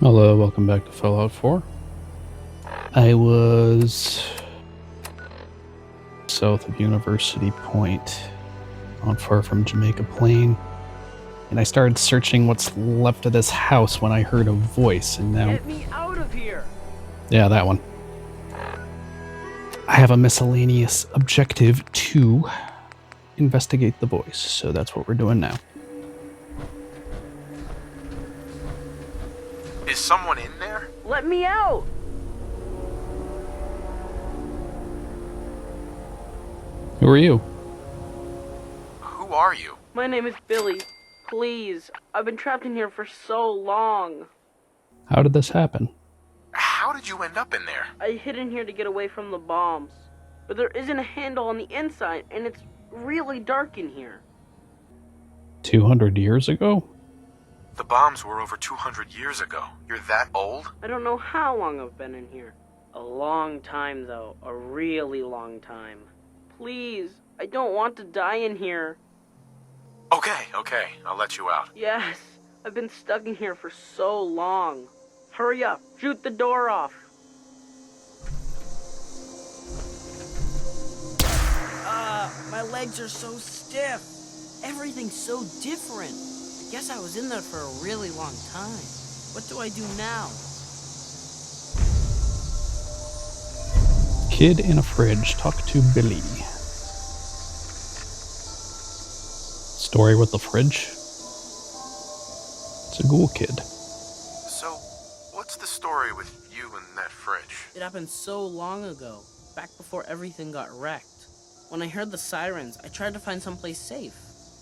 Hello, welcome back to Fallout 4. I was south of University Point, not far from Jamaica Plain, and I started searching what's left of this house when I heard a voice, and now... Get me out of here! Yeah, that one. I have a miscellaneous objective to investigate the voice, so that's what we're doing now. Is someone in there? Let me out! Who are you? Who are you? My name is Billy. Please, I've been trapped in here for so long. How did this happen? How did you end up in there? I hid in here to get away from the bombs. But there isn't a handle on the inside, and it's really dark in here. 200 years ago? The bombs were over 200 years ago. You're that old? I don't know how long I've been in here. A long time, though. A really long time. Please, I don't want to die in here. Okay, I'll let you out. Yes, I've been stuck in here for so long. Hurry up, shoot the door off. My legs are so stiff. Everything's so different. I guess I was in there for a really long time. What do I do now? Kid in a fridge. Talk to Billy. Story with the fridge? It's a ghoul kid. So, what's the story with you and that fridge? It happened so long ago, back before everything got wrecked. When I heard the sirens, I tried to find someplace safe.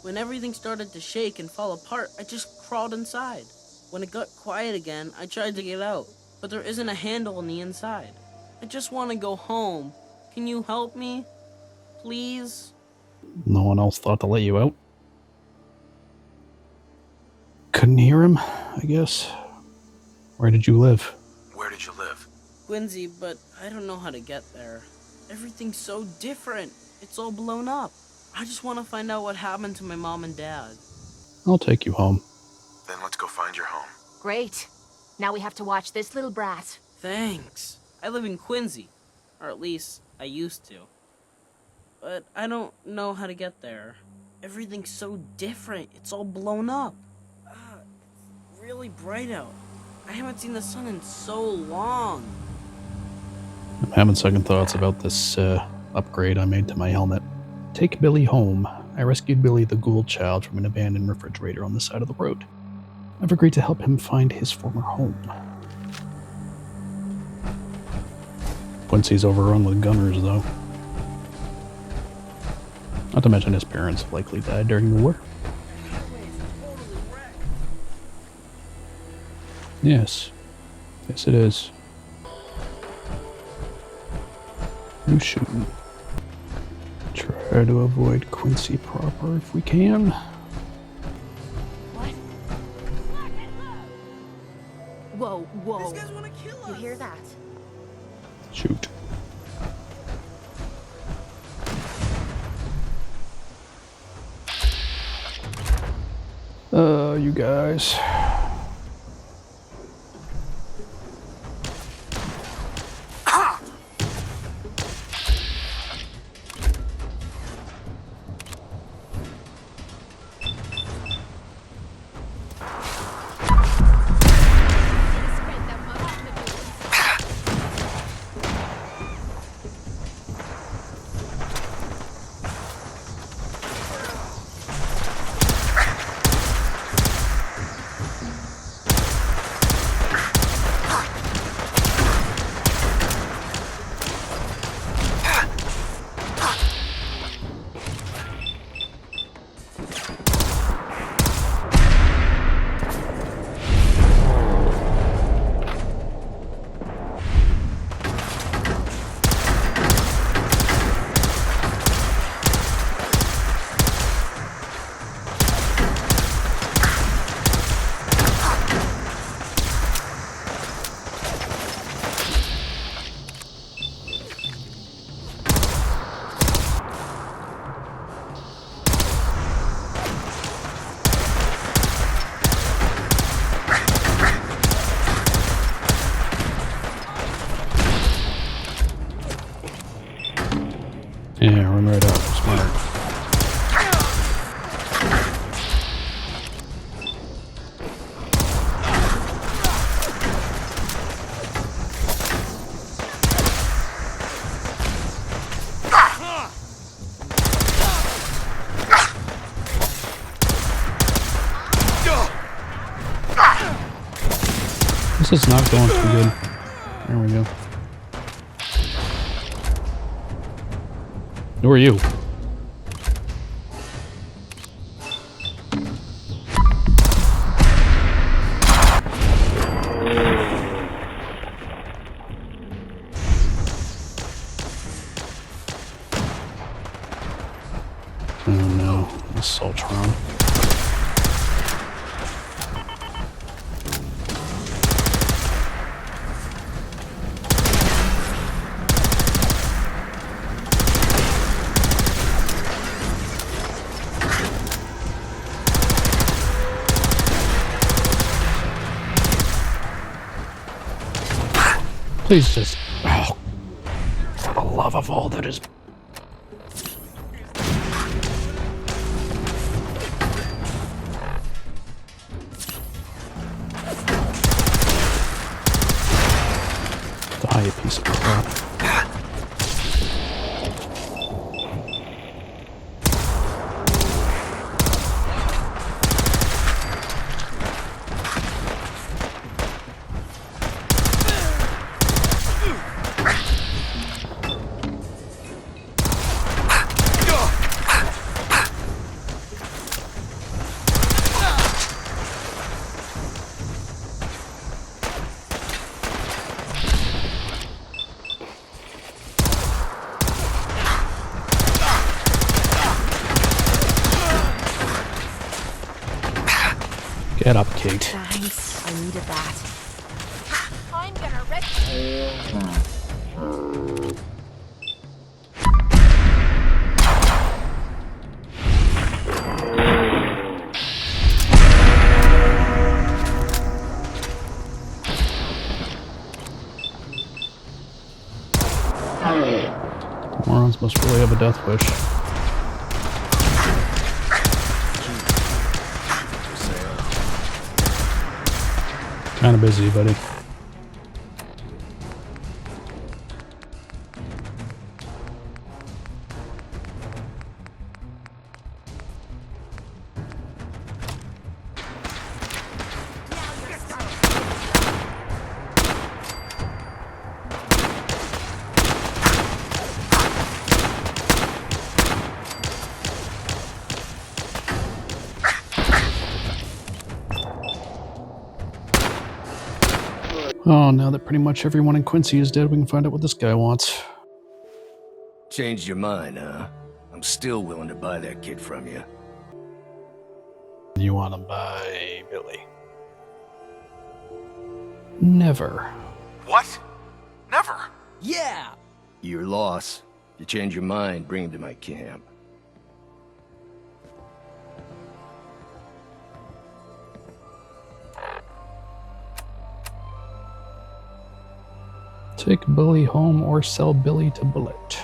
When everything started to shake and fall apart, I just crawled inside. When it got quiet again, I tried to get out, but there isn't a handle on the inside. I just want to go home. Can you help me? Please? No one else thought to let you out? Couldn't hear him, I guess. Where did you live? Where did you live? Quincy, but I don't know how to get there. Everything's so different. It's all blown up. I just want to find out what happened to my mom and dad. I'll take you home. Then let's go find your home. Great. Now we have to watch this little brat. Thanks. I live in Quincy. Or at least, I used to. But I don't know how to get there. Everything's so different. It's all blown up. It's really bright out. I haven't seen the sun in so long. I'm having second thoughts about this upgrade I made to my helmet. Take Billy home. I rescued Billy the ghoul child from an abandoned refrigerator on the side of the road. I've agreed to help him find his former home. Quincy's overrun with gunners, though. Not to mention his parents likely died during the war. Yes. Yes, it is. Who's shooting? Try to avoid Quincy proper if we can. What? Whoa. These guys want to kill us. You hear that? Shoot. You guys. Yeah, run right up. Smart. This is not going too good. There we go. Who are you? Oh no, Assaultron. Please just... Oh, for the love of all that is... Die, you piece of crap. Get up, Kate. Thanks. I needed that. I'm gonna wreck. Morons must really have a death wish. Kind of busy, buddy. Oh, now that pretty much everyone in Quincy is dead, we can find out what this guy wants. Changed your mind, huh? I'm still willing to buy that kid from you. You want to buy Billy? Never. What? Never. Yeah! Your loss. If you change your mind, bring him to my camp. Take Billy home or sell Billy to Bullet.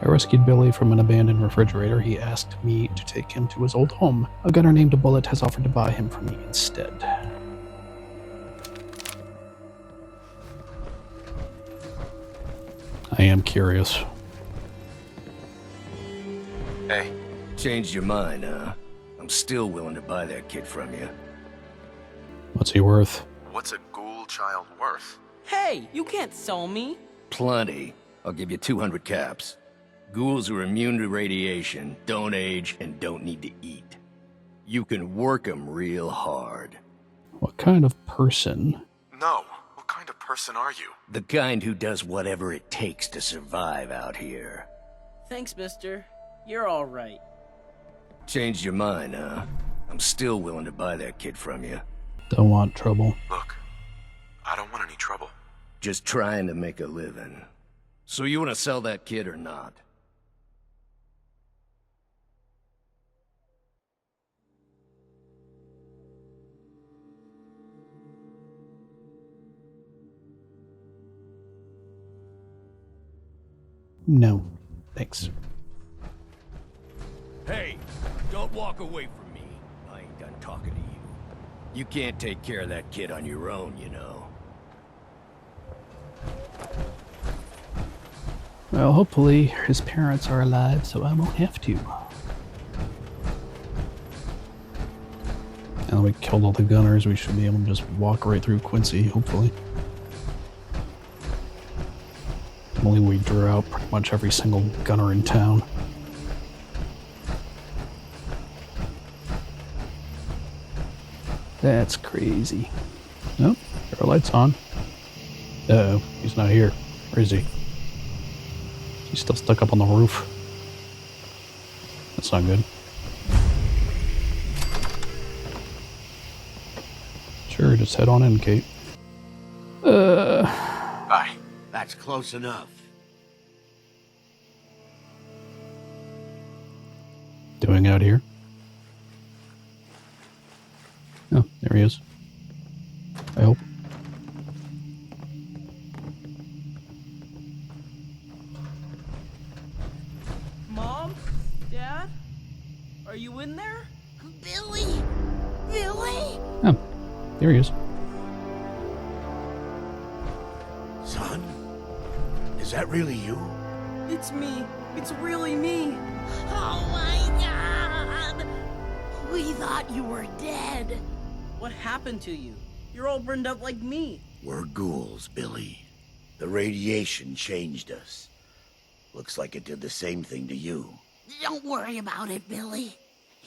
I rescued Billy from an abandoned refrigerator. He asked me to take him to his old home. A gunner named Bullet has offered to buy him from me instead. I am curious. Hey, Changed your mind, huh? I'm still willing to buy that kid from you. What's he worth? what's a ghoul child worth? Hey, you can't sell me. Plenty. I'll give you 200 caps. Ghouls are immune to radiation, don't age, and don't need to eat. You can work them real hard. What kind of person? No. What kind of person are you? The kind who does whatever it takes to survive out here. Thanks, mister. You're all right. Changed your mind, huh? I'm still willing to buy that kid from you. Don't want trouble. Look, I don't want any trouble. Just trying to make a living. So you want to sell that kid or not? No, thanks. Hey, don't walk away from me. I ain't done talking to you. You can't take care of that kid on your own, you know. Well, hopefully his parents are alive, so I won't have to. Now that we killed all the gunners, we should be able to just walk right through Quincy, hopefully. Only we drew out pretty much every single gunner in town. That's crazy. Nope, there are lights on. Uh-oh, he's not here. Where is he? He's still stuck up on the roof. That's not good. Sure, just head on in, Kate. Hi. That's close enough. Doing out here? Oh, there he is. I hope. Mom? Dad? Are you in there? Billy! Billy! Oh, there he is. Son? Is that really you? It's me. It's really me. Oh my god! We thought you were dead. What happened to you? You're all burned up like me. We're ghouls, Billy. The radiation changed us. Looks like it did the same thing to you. Don't worry about it, Billy.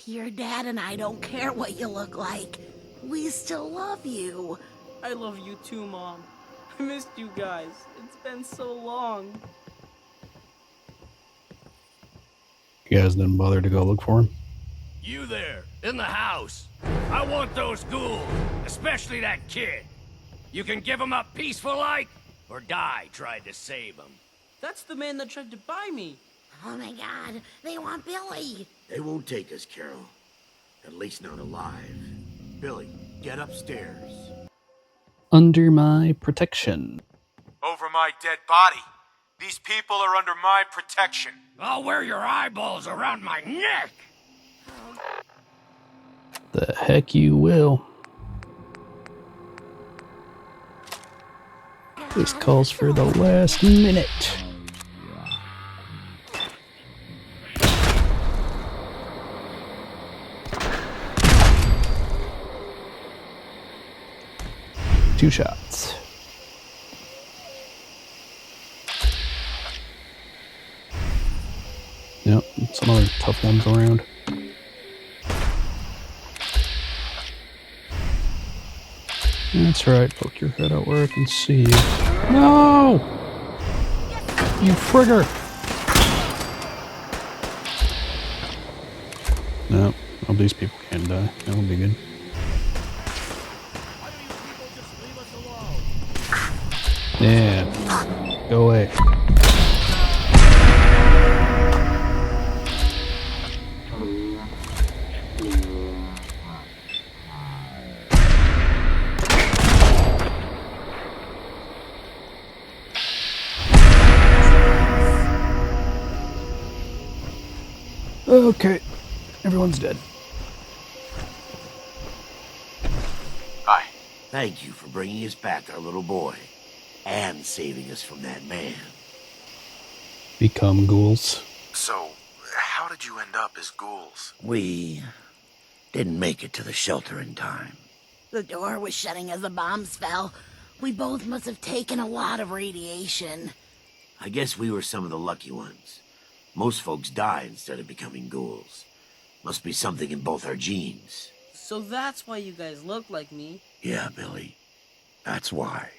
Your dad and I don't care what you look like. We still love you. I love you too, Mom. I missed you guys. It's been so long. You guys didn't bother to go look for him? You there, in the house. I want those ghouls, especially that kid. You can give him up peaceful like, or die trying to save him. That's the man that tried to buy me. Oh my god, they want Billy. They won't take us, Carol. At least not alive. Billy, get upstairs. Under my protection. Over my dead body. These people are under my protection. I'll wear your eyeballs around my neck! The heck you will. This calls for the last minute. Two shots. Yep, some other tough ones around. That's right, poke your head out where I can see you. No! You frigger! No, well, these people can't die. That'll be good. Yeah, go away. Okay, everyone's dead. Hi. Thank you for bringing us back our little boy. And saving us from that man. Become ghouls. So, how did you end up as ghouls? We didn't make it to the shelter in time. The door was shutting as the bombs fell. We both must have taken a lot of radiation. I guess we were some of the lucky ones. Most folks die instead of becoming ghouls. Must be something in both our genes. So that's why you guys look like me. Yeah, Billy. That's why.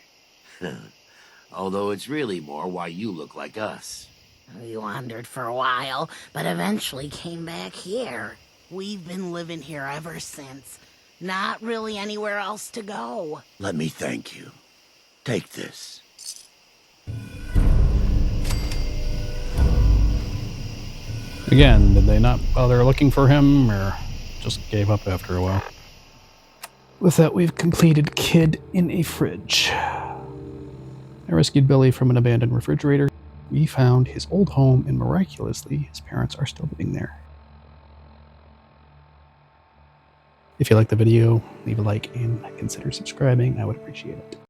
Although it's really more why you look like us. We wandered for a while, but eventually came back here. We've been living here ever since. Not really anywhere else to go. Let me thank you. Take this. Again, did they not bother looking for him, or just gave up after a while? With that, we've completed Kid in a Fridge. I rescued Billy from an abandoned refrigerator. We found his old home, and miraculously, his parents are still living there. If you liked the video, leave a like and consider subscribing. I would appreciate it.